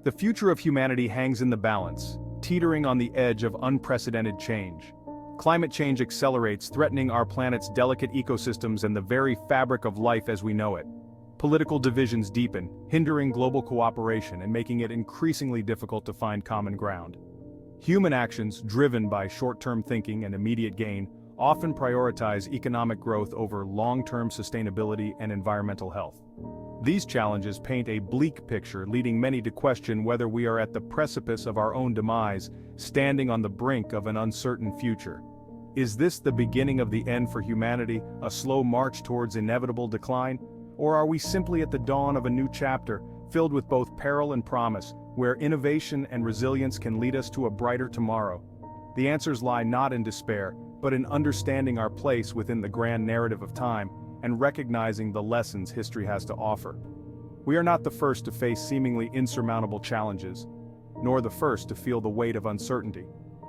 The future of humanity hangs in the balance, teetering on the edge of unprecedented change. Climate change accelerates, threatening our planet's delicate ecosystems and the very fabric of life as we know it. Political divisions deepen, hindering global cooperation and making it increasingly difficult to find common ground. Human actions, driven by short-term thinking and immediate gain, often prioritize economic growth over long-term sustainability and environmental health. These challenges paint a bleak picture, leading many to question whether we are at the precipice of our own demise, standing on the brink of an uncertain future. Is this the beginning of the end for humanity, a slow march towards inevitable decline? Or are we simply at the dawn of a new chapter, filled with both peril and promise, where innovation and resilience can lead us to a brighter tomorrow? The answers lie not in despair, but in understanding our place within the grand narrative of time, and recognizing the lessons history has to offer. We are not the first to face seemingly insurmountable challenges, nor the first to feel the weight of uncertainty,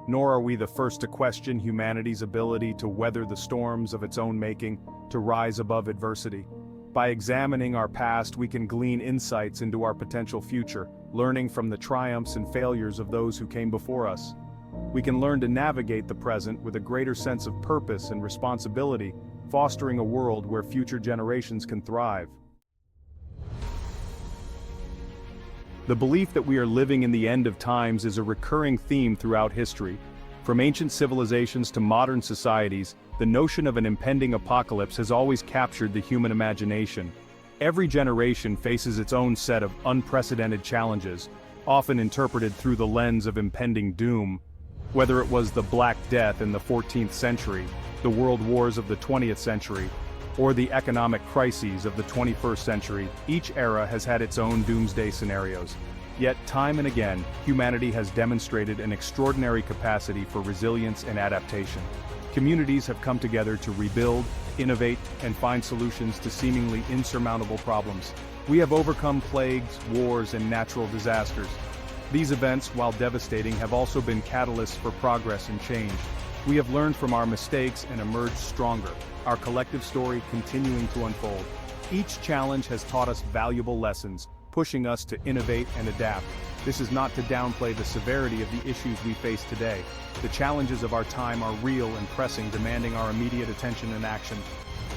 nor are we the first to question humanity's ability to weather the storms of its own making, to rise above adversity. By examining our past, we can glean insights into our potential future, learning from the triumphs and failures of those who came before us. We can learn to navigate the present with a greater sense of purpose and responsibility, fostering a world where future generations can thrive. The belief that we are living in the end of times is a recurring theme throughout history. From ancient civilizations to modern societies, the notion of an impending apocalypse has always captured the human imagination. Every generation faces its own set of unprecedented challenges, often interpreted through the lens of impending doom. Whether it was the Black Death in the 14th century, the world wars of the 20th century, or the economic crises of the 21st century, each era has had its own doomsday scenarios. Yet, time and again, humanity has demonstrated an extraordinary capacity for resilience and adaptation. Communities have come together to rebuild, innovate, and find solutions to seemingly insurmountable problems. We have overcome plagues, wars, and natural disasters. These events, while devastating, have also been catalysts for progress and change. We have learned from our mistakes and emerged stronger, our collective story continuing to unfold. Each challenge has taught us valuable lessons, pushing us to innovate and adapt. This is not to downplay the severity of the issues we face today. The challenges of our time are real and pressing, demanding our immediate attention and action.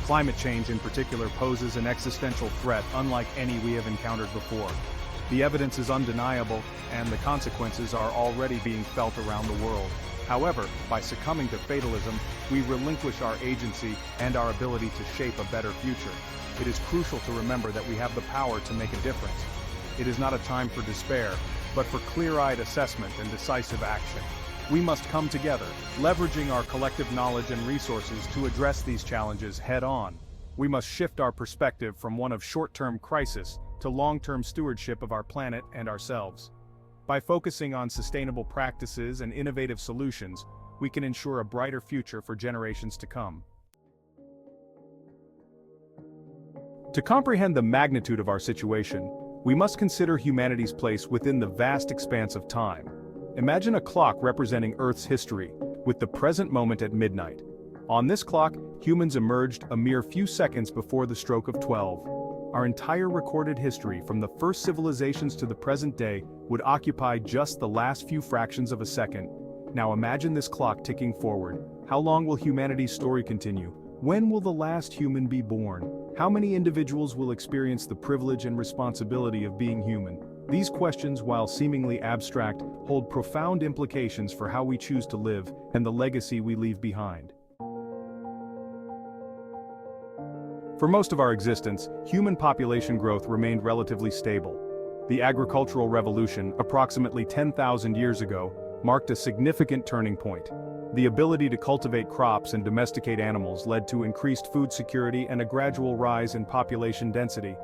Climate change in particular poses an existential threat unlike any we have encountered before. The evidence is undeniable, and the consequences are already being felt around the world. However, by succumbing to fatalism, we relinquish our agency and our ability to shape a better future. It is crucial to remember that we have the power to make a difference. It is not a time for despair, but for clear-eyed assessment and decisive action. We must come together, leveraging our collective knowledge and resources to address these challenges head-on. We must shift our perspective from one of short-term crisis to long-term stewardship of our planet and ourselves. By focusing on sustainable practices and innovative solutions, we can ensure a brighter future for generations to come. To comprehend the magnitude of our situation, we must consider humanity's place within the vast expanse of time. Imagine a clock representing Earth's history, with the present moment at midnight. On this clock, humans emerged a mere few seconds before the stroke of 12. Our entire recorded history, from the first civilizations to the present day, would occupy just the last few fractions of a second. Now imagine this clock ticking forward. How long will humanity's story continue? When will the last human be born? How many individuals will experience the privilege and responsibility of being human? These questions, while seemingly abstract, hold profound implications for how we choose to live and the legacy we leave behind. For most of our existence, human population growth remained relatively stable. The agricultural revolution, approximately 10,000 years ago, marked a significant turning point. The ability to cultivate crops and domesticate animals led to increased food security and a gradual rise in population density.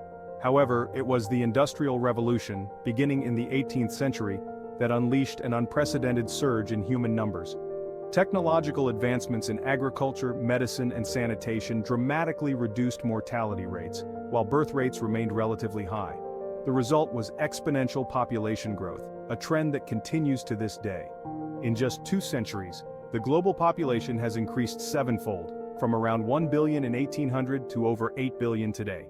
However, it was the Industrial Revolution, beginning in the 18th century, that unleashed an unprecedented surge in human numbers. Technological advancements in agriculture, medicine, and sanitation dramatically reduced mortality rates, while birth rates remained relatively high. The result was exponential population growth, a trend that continues to this day. In just 2 centuries, the global population has increased sevenfold, from around 1 billion in 1800 to over 8 billion today.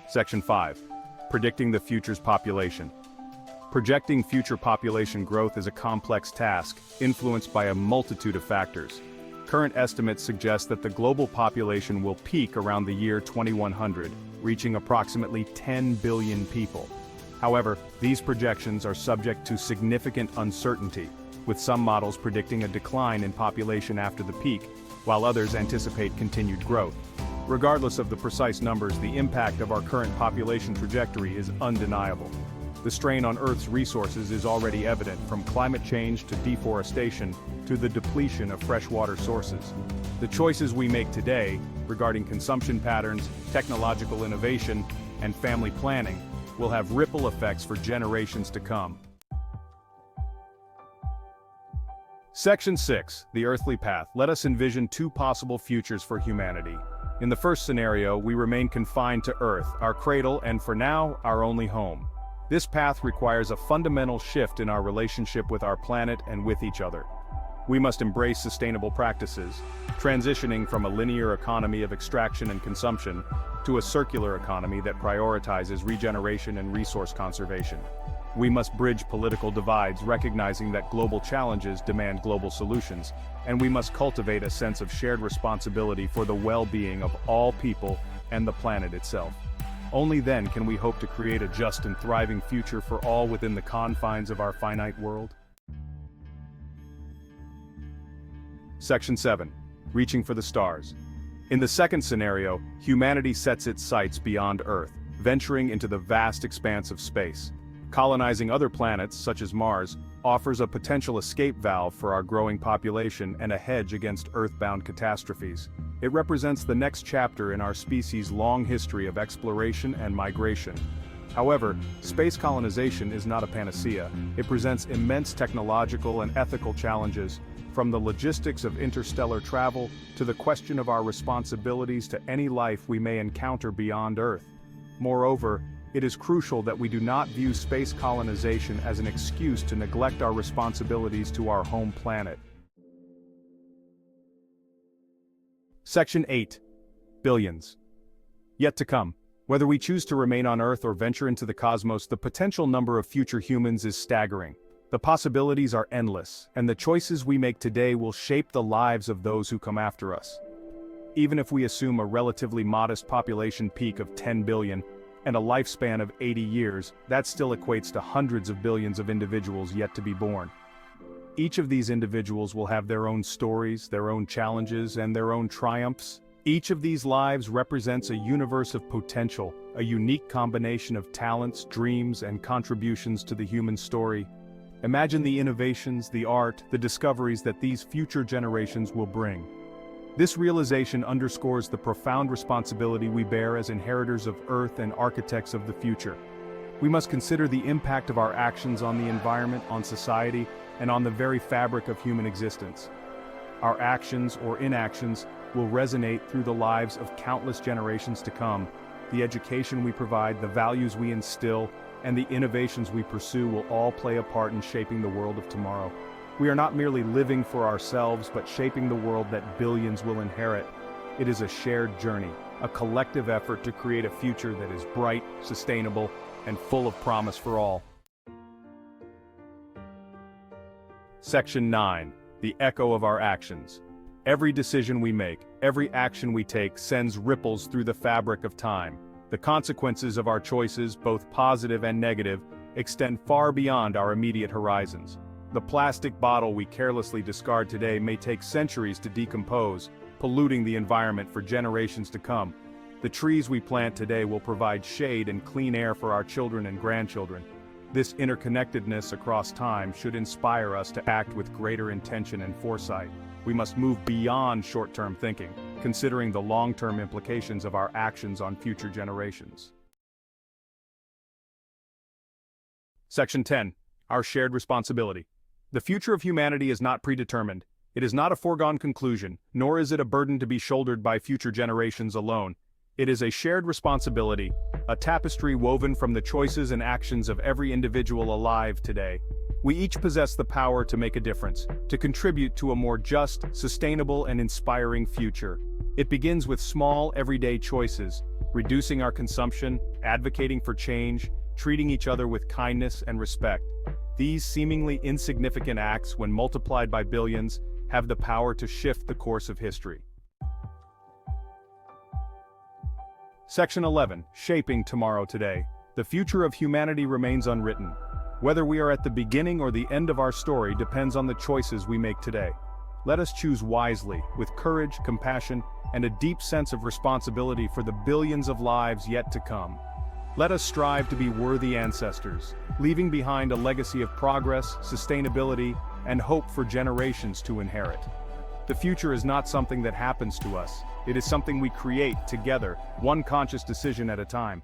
Section 5. Predicting the future's population. Projecting future population growth is a complex task, influenced by a multitude of factors. Current estimates suggest that the global population will peak around the year 2100, reaching approximately 10 billion people. However, these projections are subject to significant uncertainty, with some models predicting a decline in population after the peak, while others anticipate continued growth. Regardless of the precise numbers, the impact of our current population trajectory is undeniable. The strain on Earth's resources is already evident, from climate change to deforestation to the depletion of freshwater sources. The choices we make today, regarding consumption patterns, technological innovation, and family planning, will have ripple effects for generations to come. Section 6, the earthly path. Let us envision two possible futures for humanity. In the first scenario, we remain confined to Earth, our cradle and, for now, our only home. This path requires a fundamental shift in our relationship with our planet and with each other. We must embrace sustainable practices, transitioning from a linear economy of extraction and consumption to a circular economy that prioritizes regeneration and resource conservation. We must bridge political divides, recognizing that global challenges demand global solutions, and we must cultivate a sense of shared responsibility for the well-being of all people and the planet itself. Only then can we hope to create a just and thriving future for all within the confines of our finite world. Section 7. Reaching for the stars. In the second scenario, humanity sets its sights beyond Earth, venturing into the vast expanse of space. Colonizing other planets, such as Mars, offers a potential escape valve for our growing population and a hedge against Earth-bound catastrophes. It represents the next chapter in our species' long history of exploration and migration. However, space colonization is not a panacea. It presents immense technological and ethical challenges, from the logistics of interstellar travel to the question of our responsibilities to any life we may encounter beyond Earth. Moreover, it is crucial that we do not view space colonization as an excuse to neglect our responsibilities to our home planet. Section 8. Billions. Yet to come. Whether we choose to remain on Earth or venture into the cosmos, the potential number of future humans is staggering. The possibilities are endless, and the choices we make today will shape the lives of those who come after us. Even if we assume a relatively modest population peak of 10 billion, and a lifespan of 80 years, that still equates to hundreds of billions of individuals yet to be born. Each of these individuals will have their own stories, their own challenges, and their own triumphs. Each of these lives represents a universe of potential, a unique combination of talents, dreams, and contributions to the human story. Imagine the innovations, the art, the discoveries that these future generations will bring. This realization underscores the profound responsibility we bear as inheritors of Earth and architects of the future. We must consider the impact of our actions on the environment, on society, and on the very fabric of human existence. Our actions or inactions will resonate through the lives of countless generations to come. The education we provide, the values we instill, and the innovations we pursue will all play a part in shaping the world of tomorrow. We are not merely living for ourselves, but shaping the world that billions will inherit. It is a shared journey, a collective effort to create a future that is bright, sustainable, and full of promise for all. Section 9. The echo of our actions. Every decision we make, every action we take sends ripples through the fabric of time. The consequences of our choices, both positive and negative, extend far beyond our immediate horizons. The plastic bottle we carelessly discard today may take centuries to decompose, polluting the environment for generations to come. The trees we plant today will provide shade and clean air for our children and grandchildren. This interconnectedness across time should inspire us to act with greater intention and foresight. We must move beyond short-term thinking, considering the long-term implications of our actions on future generations. Section 10. Our shared responsibility. The future of humanity is not predetermined. It is not a foregone conclusion, nor is it a burden to be shouldered by future generations alone. It is a shared responsibility, a tapestry woven from the choices and actions of every individual alive today. We each possess the power to make a difference, to contribute to a more just, sustainable, and inspiring future. It begins with small, everyday choices, reducing our consumption, advocating for change, treating each other with kindness and respect. These seemingly insignificant acts, when multiplied by billions, have the power to shift the course of history. Section 11. Shaping Tomorrow Today. The future of humanity remains unwritten. Whether we are at the beginning or the end of our story depends on the choices we make today. Let us choose wisely, with courage, compassion, and a deep sense of responsibility for the billions of lives yet to come. Let us strive to be worthy ancestors, leaving behind a legacy of progress, sustainability, and hope for generations to inherit. The future is not something that happens to us. It is something we create together, one conscious decision at a time.